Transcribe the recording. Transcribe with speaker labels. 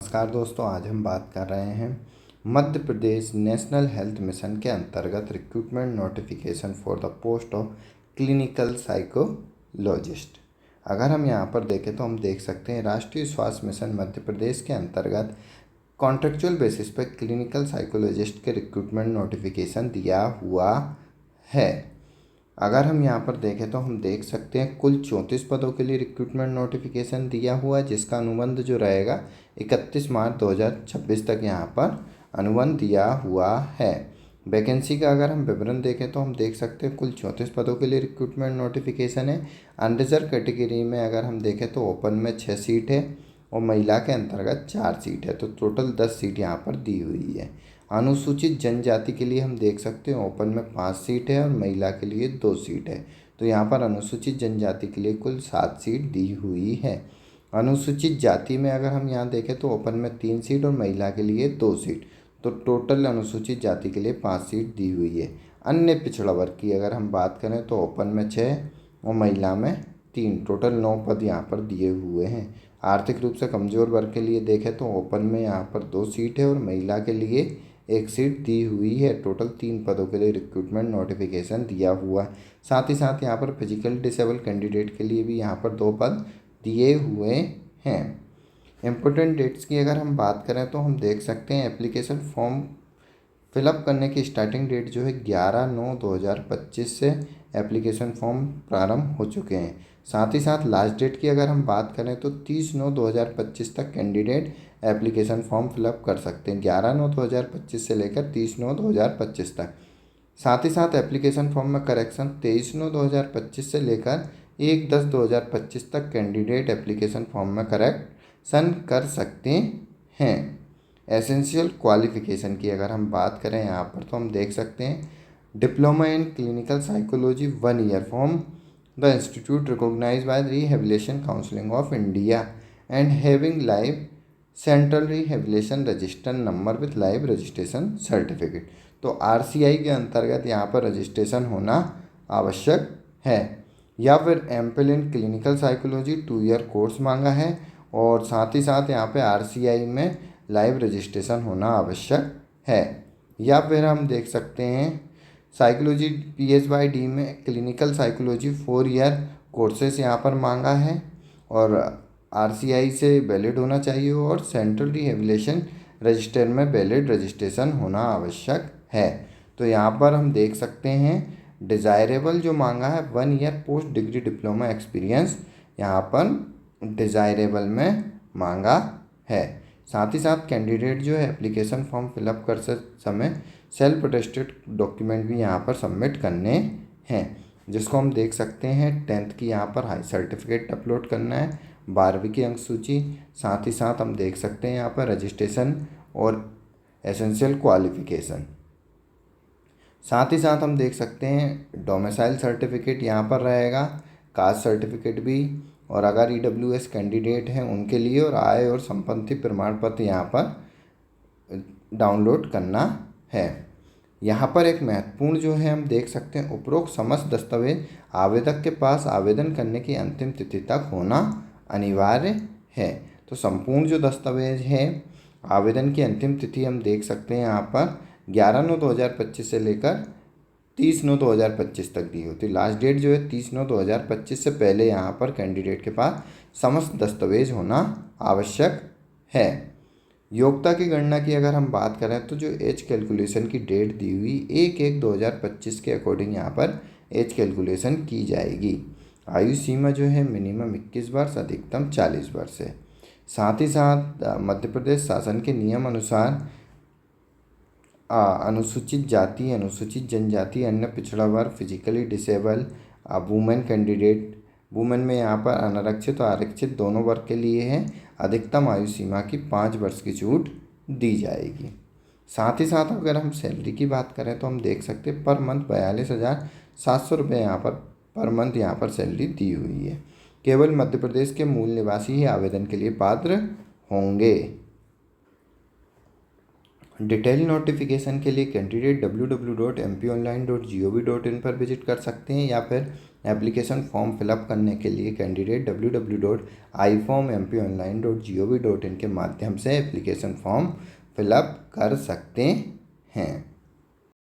Speaker 1: नमस्कार दोस्तों, आज हम बात कर रहे हैं Madhya Pradesh national health mission के अंतर्गत recruitment notification for the post of clinical psychologist. अगर हम यहाँ पर देखें तो हम देख सकते हैं राष्ट्रीय स्वास्थ्य मिशन मध्य प्रदेश के अंतर्गत कॉन्ट्रेक्चुअल बेसिस पर क्लिनिकल साइकोलॉजिस्ट के रिक्रूटमेंट नोटिफिकेशन दिया हुआ है। अगर हम यहाँ पर देखें तो हम देख सकते हैं कुल 34 पदों के लिए रिक्रूटमेंट नोटिफिकेशन दिया हुआ है, जिसका अनुबंध जो रहेगा 31 मार्च 2026 तक यहाँ पर अनुबंध दिया हुआ है। वैकेंसी का अगर हम विवरण देखें तो हम देख सकते हैं कुल 34 पदों के लिए रिक्रूटमेंट नोटिफिकेशन है। अनरिजर्व कैटेगरी में अगर हम देखें तो ओपन में 6 सीट है और महिला के अंतर्गत 4 सीट है, तो टोटल 10 सीट यहाँ पर दी हुई है। अनुसूचित जनजाति के लिए हम देख सकते हैं ओपन में 5 सीट है और महिला के लिए 2 सीट है, तो यहाँ पर अनुसूचित जनजाति के लिए कुल 7 सीट दी हुई है। अनुसूचित जाति में अगर हम यहाँ देखें तो ओपन में 3 सीट और महिला के लिए 2 सीट, तो टोटल अनुसूचित जाति के लिए 5 सीट दी हुई है। अन्य पिछड़ा वर्ग की अगर हम बात करें तो ओपन में 6 और महिला में 3, टोटल 9 पद यहाँ पर दिए हुए हैं। आर्थिक रूप से कमज़ोर वर्ग के लिए देखें तो ओपन में यहाँ पर 2 सीट है और महिला के लिए 1 सीट दी हुई है। टोटल 3 पदों के लिए रिक्रूटमेंट नोटिफिकेशन दिया हुआ है। साथ ही साथ यहाँ पर फिजिकल डिसेबल कैंडिडेट के लिए भी यहाँ पर 2 पद दिए हुए हैं। इम्पोर्टेंट डेट्स की अगर हम बात करें तो हम देख सकते हैं एप्लीकेशन फॉर्म फिलअप करने की स्टार्टिंग डेट जो है 11/9/2025 से एप्लीकेशन फॉर्म प्रारंभ हो चुके हैं। साथ ही साथ लास्ट डेट की अगर हम बात करें तो 30/9/2025 तक कैंडिडेट एप्लीकेशन फॉर्म फिलअप कर सकते हैं, 11/9/2025 से लेकर 30/9/2025 तक। साथ ही साथ एप्लीकेशन फॉर्म में करेक्शन 23/9/2025 से लेकर 1/10/2025 तक कैंडिडेट एप्लीकेशन फॉर्म में करेक्शन कर सकते हैं। एसेंशियल क्वालिफिकेशन की अगर हम बात करें यहाँ पर तो हम देख सकते हैं diploma in clinical psychology 1 year from the institute recognise by rehabilitation counselling of India and having live central rehabilitation register number with live registration certificate. तो RCI के अंतर्गत यहाँ पर रजिस्ट्रेशन होना आवश्यक है। या फिर एमफिल इन क्लिनिकल साइकोलॉजी 2 ईयर कोर्स मांगा है और साथ ही साथ यहाँ पे RCI में लाइव रजिस्ट्रेशन होना आवश्यक है। या फिर हम देख सकते हैं साइकोलॉजी PhD में क्लिनिकल साइकोलॉजी 4 ईयर कोर्सेस यहाँ पर मांगा है और RCI से वैलिड होना चाहिए और सेंट्रल रिहेबिलिटेशन रजिस्टर में वैलिड रजिस्ट्रेशन होना आवश्यक है। तो यहाँ पर हम देख सकते हैं डिज़ायरेबल जो मांगा है 1 year post degree diploma experience यहाँ पर डिज़ायरेबल में मांगा है। साथ ही साथ कैंडिडेट जो है एप्लीकेशन फॉर्म फिलअप कर समय सेल्फ अटेस्टेड डॉक्यूमेंट भी यहाँ पर सबमिट करने हैं, जिसको हम देख सकते हैं 10th की यहाँ पर हाई सर्टिफिकेट अपलोड करना है, 12वीं की अंक सूची। साथ ही साथ हम देख सकते हैं यहाँ पर रजिस्ट्रेशन और एसेंशियल क्वालिफिकेशन। साथ ही साथ हम देख सकते हैं डोमिसाइल सर्टिफिकेट यहाँ पर रहेगा, कास्ट सर्टिफिकेट भी, और अगर EWS कैंडिडेट हैं उनके लिए और आय और संपत्ति प्रमाण पत्र यहाँ पर डाउनलोड करना है। यहाँ पर एक महत्वपूर्ण जो है हम देख सकते हैं उपरोक्त समस्त दस्तावेज आवेदक के पास आवेदन करने की अंतिम तिथि तक होना अनिवार्य है। तो संपूर्ण जो दस्तावेज है आवेदन की अंतिम तिथि हम देख सकते हैं यहाँ पर 11/9/2025 से लेकर 30/9/2025 तक दी होती। लास्ट डेट जो है 30/9/2025 से पहले यहाँ पर कैंडिडेट के पास समस्त दस्तावेज होना आवश्यक है। योग्यता की गणना की अगर हम बात करें तो जो एज कैलकुलेशन की डेट दी हुई 1/1/2025 के अकॉर्डिंग यहाँ पर एज कैलकुलेशन की जाएगी। आयु सीमा जो है मिनिमम 21 वर्ष, अधिकतम 40 वर्ष है। साथ ही साथ मध्य प्रदेश शासन के नियम अनुसार अनुसूचित जाति, अनुसूचित जनजाति, अन्य पिछड़ा वर्ग, physically disable, women candidate, women में यहाँ पर अनारक्षित और आरक्षित दोनों वर्ग के लिए है, अधिकतम आयु सीमा की 5 वर्ष की छूट दी जाएगी। साथ ही साथ अगर हम सैलरी की बात करें तो हम देख सकते हैं पर मंथ 42,700 रुपये यहाँ पर मंथ यहाँ पर सैलरी दी हुई है। केवल मध्य प्रदेश के मूल निवासी ही आवेदन के लिए पात्र होंगे। डिटेल नोटिफिकेशन के लिए कैंडिडेट www.mponline.gov.in पर विजिट कर सकते हैं या फिर एप्लीकेशन फॉर्म फिलअप करने के लिए कैंडिडेट www.iformmponline.gov.in के माध्यम से एप्लीकेशन फॉर्म फिलअप कर सकते हैं।